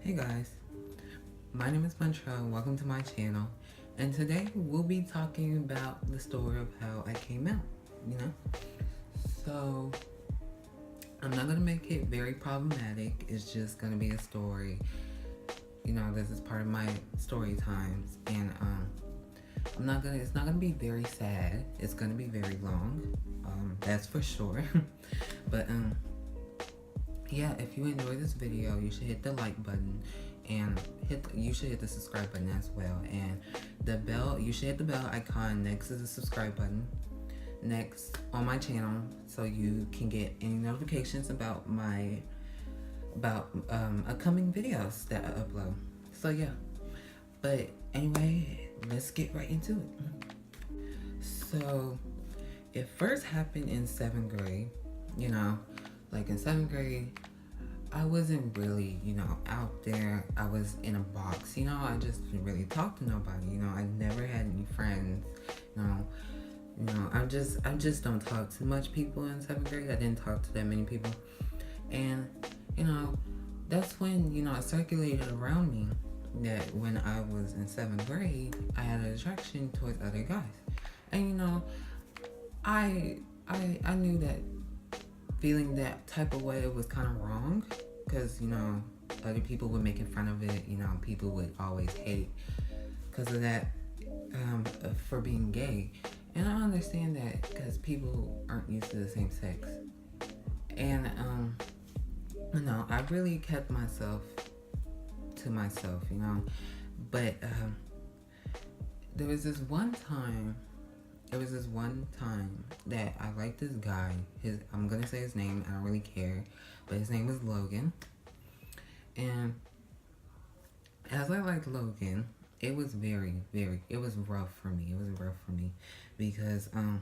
Hey guys, my name is Monteuliol. Welcome to my channel, and today we'll be talking about the story of how I came out. So I'm not gonna make it very problematic. It's just gonna be a story. This is part of my story times, and It's not gonna be very sad. It's gonna be very long. That's for sure. But yeah, if you enjoy this video, you should hit the like button, and you should hit the subscribe button as well, and the bell. You should hit the bell icon next to the subscribe button next on my channel, so you can get any notifications about upcoming videos that I upload. So yeah, but anyway, let's get right into it. So it first happened in 7th grade. Like in 7th grade, I wasn't really, out there. I was in a box, I just didn't really talk to nobody, I never had any friends, I just don't talk to much people in 7th grade. I didn't talk to that many people. And, that's when, it circulated around me that when I was in 7th grade, I had an attraction towards other guys. And, I knew that feeling that type of way was kind of wrong, because other people were making fun of it. People would always hate because of that, for being gay. And I understand that because people aren't used to the same sex. And I really kept myself to myself, but there was this one time that I liked this guy. I'm gonna say his name, I don't really care, but his name was Logan. And as I liked Logan, it was it was rough for me. Because I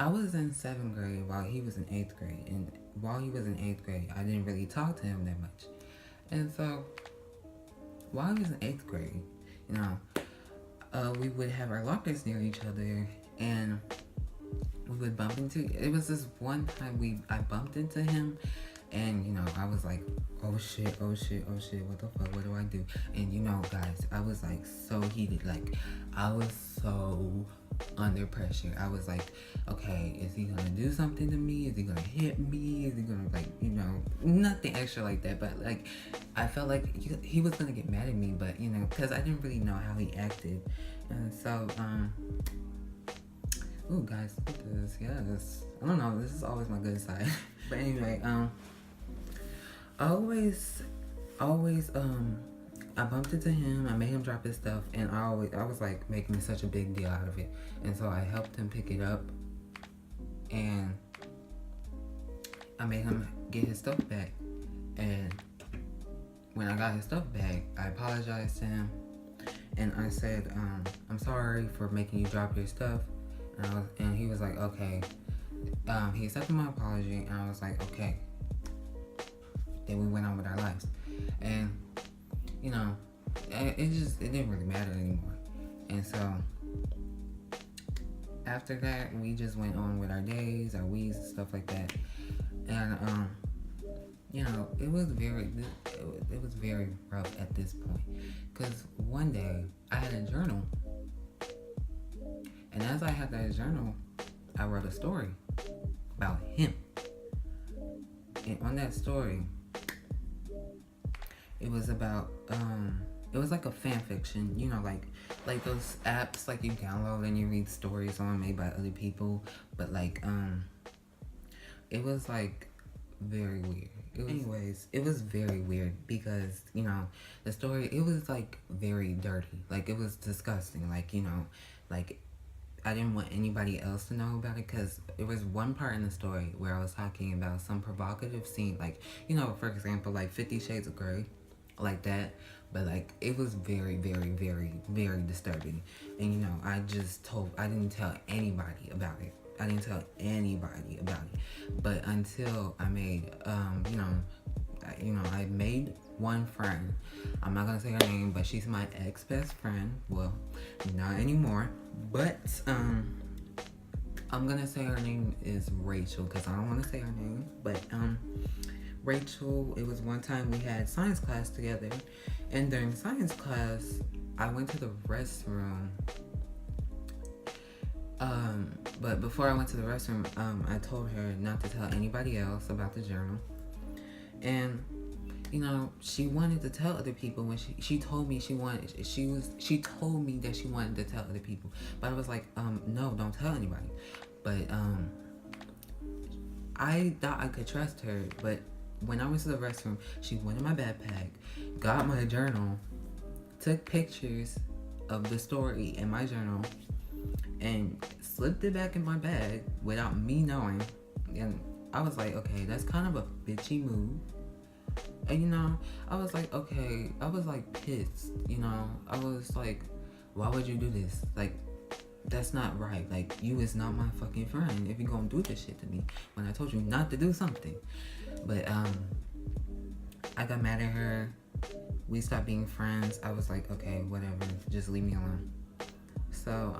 was in 7th grade while he was in 8th grade. And while he was in 8th grade, I didn't really talk to him that much. And so while he was in 8th grade, we would have our lockers near each other, and we would bump into. It was this one time I bumped into him, and I was like, oh shit, what the fuck, what do I do? And guys, I was like so heated, like I was so under pressure. I was like, okay, is he gonna do something to me? Is he gonna hit me? Is he gonna nothing extra like that, but like I felt like he was gonna get mad at me, but because I didn't really know how he acted. And so ooh guys, look at this. Yes, I don't know, this is always my good side. But anyway, I bumped into him. I made him drop his stuff, and I was like making such a big deal out of it. And so I helped him pick it up, and I made him get his stuff back. And when I got his stuff back, I apologized to him, and I said, I'm sorry for making you drop your stuff. And he was like, okay. He accepted my apology, and I was like, okay. Then we went on with our lives. And it didn't really matter anymore. And so after that, we just went on with our days, our weeks, and stuff like that. And it was very rough at this point, because one day I had a journal, and as I had that journal, I wrote a story about him. And on that story, it was about it was like a fan fiction, like those apps like you download and you read stories on, made by other people. But like it was like very weird. It was very weird because the story, it was like very dirty, like it was disgusting, like like I didn't want anybody else to know about it, because there was one part in the story where I was talking about some provocative scene, like for example, like 50 Shades of Grey, like that. But like it was very disturbing. And I didn't tell anybody about it. But until I made I made one friend. I'm not gonna say her name, but she's my ex-best friend. Well, not anymore, but I'm gonna say her name is Rachel, because I don't want to say her name. But Rachel, it was one time we had science class together, and during science class, I went to the restroom. But before I went to the restroom, I told her not to tell anybody else about the journal. And she wanted to tell other people when she told me she told me that she wanted to tell other people. But I was like, no, don't tell anybody. But I thought I could trust her, but when I went to the restroom, she went in my backpack, got my journal, took pictures of the story in my journal, and slipped it back in my bag without me knowing. And I was like, okay, that's kind of a bitchy move. And I was like, okay, I was like pissed, I was like, why would you do this? Like, that's not right. Like, you is not my fucking friend if you gonna do this shit to me when I told you not to do something. But I got mad at her. We stopped being friends. I was like, okay, whatever, just leave me alone. So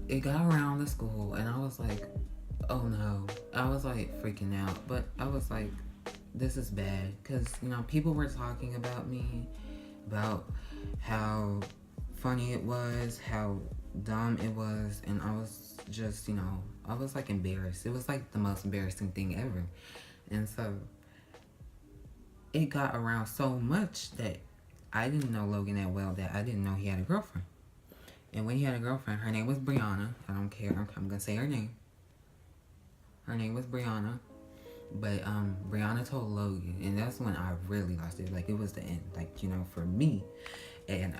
it got around the school, and I was like, oh no. I was like freaking out, but I was like, this is bad, because people were talking about me, about how funny it was, how dumb it was, and I was just, I was like embarrassed. It was like the most embarrassing thing ever. And so it got around so much that I didn't know Logan that well, that I didn't know he had a girlfriend. And when he had a girlfriend, her name was Brianna. I don't care. I'm gonna say her name. Her name was Brianna. But Brianna told Logan, and that's when I really lost it. Like, it was the end. Like, for me. And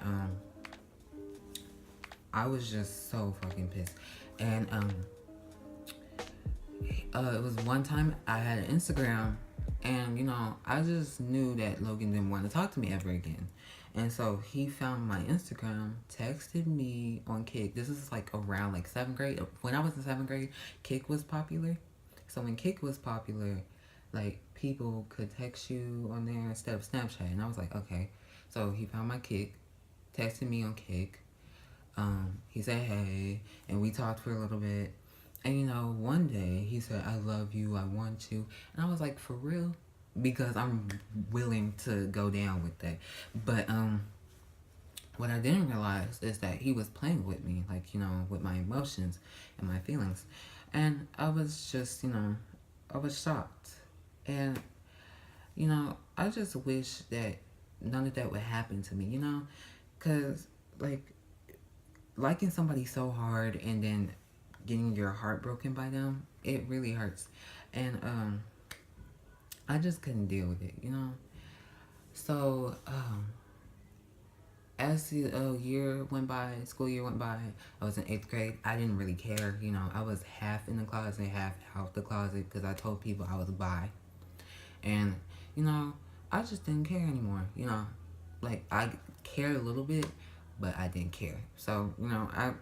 I was just so fucking pissed. And it was one time I had an Instagram, and I just knew that Logan didn't want to talk to me ever again. And so he found my Instagram, texted me on Kik. This is like around like 7th grade. When I was in 7th grade, Kik was popular. So when Kik was popular, like, people could text you on there instead of Snapchat. And I was like, okay. So he found my Kik, texted me on Kik. He said hey, and we talked for a little bit. And one day he said, I love you, I want you. And I was like, for real? Because I'm willing to go down with that. But what I didn't realize is that he was playing with me, like, with my emotions and my feelings. And I was just, I was shocked. And, I just wish that none of that would happen to me, because, like, liking somebody so hard and then getting your heart broken by them, it really hurts. And I just couldn't deal with it, So as the year went by, school year went by, I was in 8th grade. I didn't really care, I was half in the closet, half out the closet, because I told people I was bi. And I just didn't care anymore. Like, I cared a little bit, but I didn't care. So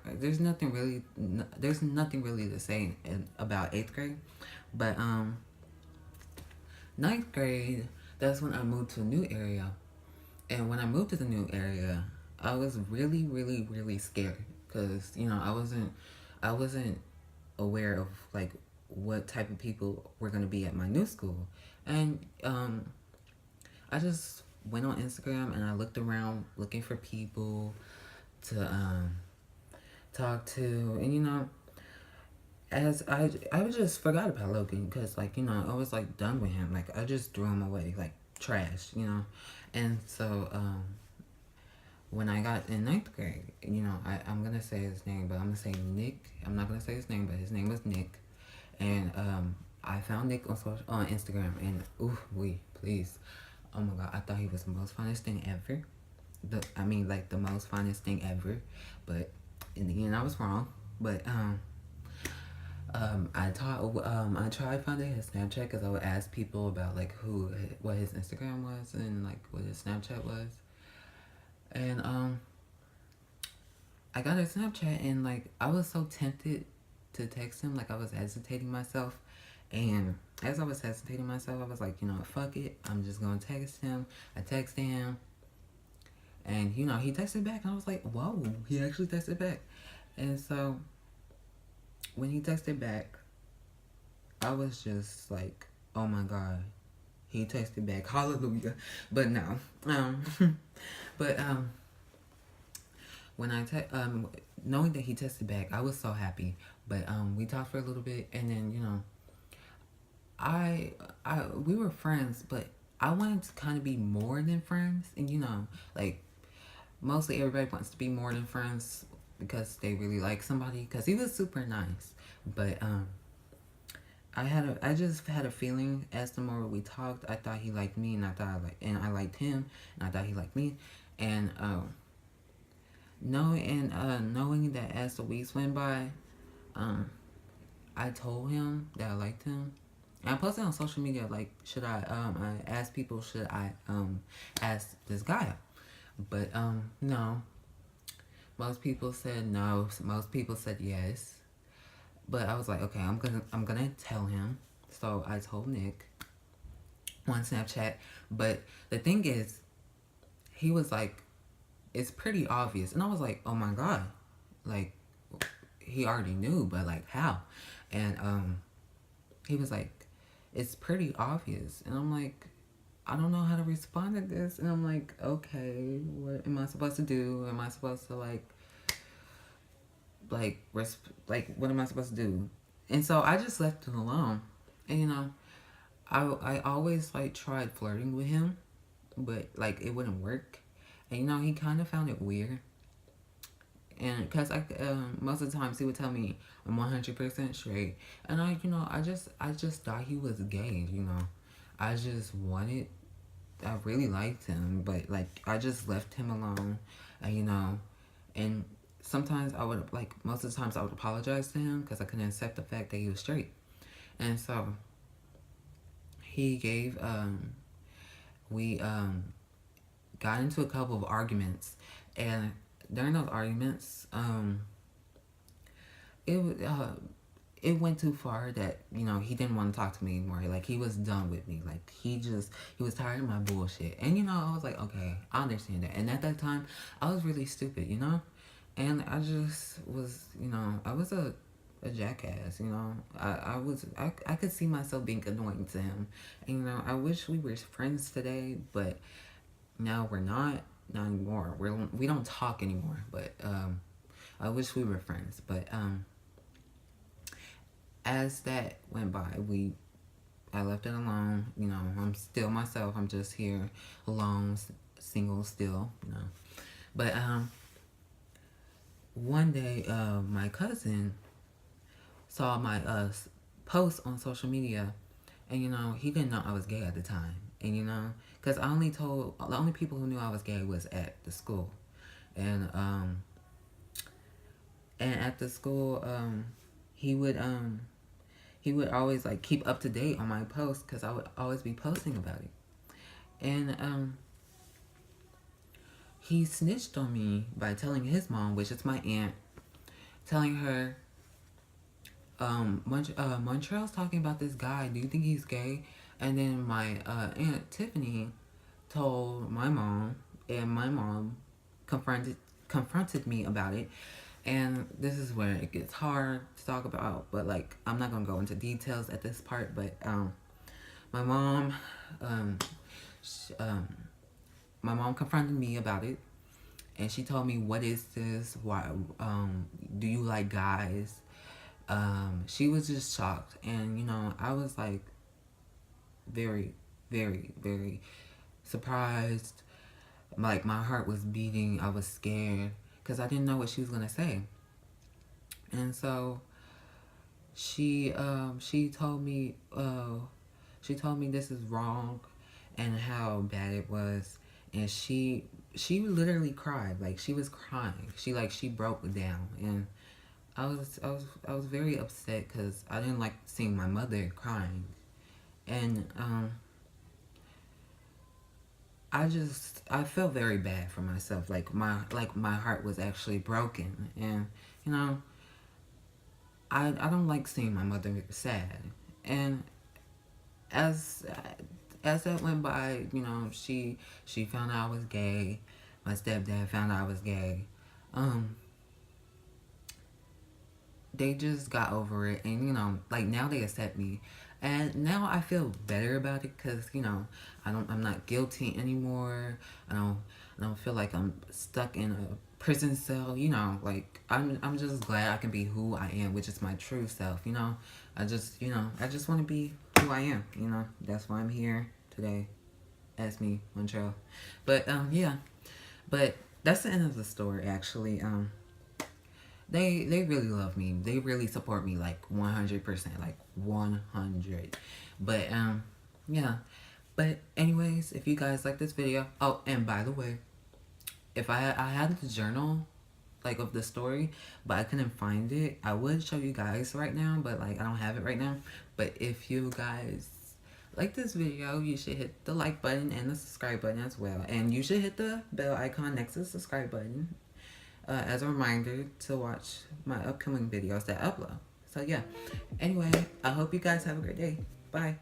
there's nothing really to say about 8th grade. But 9th grade, that's when I moved to a new area. And when I moved to the new area, I was really, really, really scared, because I wasn't aware of, like, what type of people were going to be at my new school. And I just went on Instagram and I looked around looking for people to talk to. And as I just forgot about Logan, because, like, I was, like, done with him. Like, I just threw him away like trash. And so when I got in 9th grade, I'm gonna say his name, but I'm gonna say Nick. I'm not gonna say his name, but his name was Nick. And I found Nick on Instagram, and please, oh my god, I thought he was the most funnest thing ever. The most funnest thing ever. But in the end, I was wrong. But I tried finding his Snapchat, because I would ask people about, like, what his Instagram was and, like, what his Snapchat was. And I got his Snapchat, and, like, I was so tempted to text him. Like, I was hesitating myself. And as I was hesitating myself, I was like, fuck it, I'm just gonna text him. I texted him, and he texted back, and I was like, whoa, he actually texted back. And so when he texted back, I was just like, oh my god, he texted back, hallelujah. But no, um, but when knowing that he texted back, I was so happy. But we talked for a little bit, and then I, we were friends, but I wanted to kind of be more than friends, and like mostly everybody wants to be more than friends because they really like somebody. Because he was super nice, but I just had a feeling as the more we talked, I thought he liked me, and I liked him, and I thought he liked me, and knowing that as the weeks went by, I told him that I liked him. And I posted on social media like, should I asked people, should I ask this guy out? But no. Most people said no. Most people said yes. But I was like, okay, I'm gonna tell him. So I told Nick on Snapchat. But the thing is, he was like, it's pretty obvious. And I was like, oh my god. Like, he already knew, but like how? And he was like, it's pretty obvious. And I'm like, I don't know how to respond to this. And I'm like, okay, what am I supposed to do? Am I supposed to what am I supposed to do? And so I just left it alone. And I always like tried flirting with him, but like it wouldn't work. And he kind of found it weird. And because most of the times he would tell me I'm 100% straight, and I just thought he was gay. I just wanted, I really liked him, but like I just left him alone, and sometimes I would most of the times I would apologize to him because I couldn't accept the fact that he was straight, and so he gave we got into a couple of arguments, and during those arguments, it it went too far that he didn't want to talk to me anymore. Like he was done with me. Like he was tired of my bullshit. And I was like, okay, I understand that. And at that time, I was really stupid, and I just was, I was a jackass. I could see myself being annoying to him. And I wish we were friends today, but now we're not anymore. We don't talk anymore, but I wish we were friends. But as that went by, I left it alone. I'm still myself. I'm just here alone, single still. But one day, my cousin saw my post on social media, and he didn't know I was gay at the time. And because the only people who knew I was gay was at the school, and at the school, he would always like keep up to date on my posts because I would always be posting about it, and he snitched on me by telling his mom, which is my aunt, telling her, Montreal's talking about this guy. Do you think he's gay? And then my aunt Tiffany told my mom, and my mom confronted me about it. And this is where it gets hard to talk about, but like I'm not gonna go into details at this part. But my mom, my mom confronted me about it, and she told me, "What is this? Why? Do you like guys?" She was just shocked, and I was like very, very, very surprised. Like my heart was beating. I was scared because I didn't know what she was gonna say. And so she told me this is wrong and how bad it was, and she literally cried. Like she was crying. She broke down, and I was very upset because I didn't like seeing my mother crying, and I felt very bad for myself. Like my heart was actually broken, and I don't like seeing my mother sad. And as that went by, she found out I was gay. My stepdad found out I was gay. they just got over it, and like now they accept me, and now I feel better about it because I'm not guilty anymore. I don't feel like I'm stuck in a prison cell. Like I'm just glad I can be who I am, which is my true self. I just want to be who I am. That's why I'm here today. Ask me, Monteuliol. But yeah, but that's the end of the story. Actually, they really love me. They really support me like 100%, like 100. But yeah. But anyways, if you guys like this video, oh, and by the way, if I had the journal like of the story, but I couldn't find it, I would show you guys right now, but like I don't have it right now. But if you guys like this video, you should hit the like button and the subscribe button as well, and you should hit the bell icon next to the subscribe button as a reminder to watch my upcoming videos that I upload. So yeah, anyway, I hope you guys have a great day. Bye.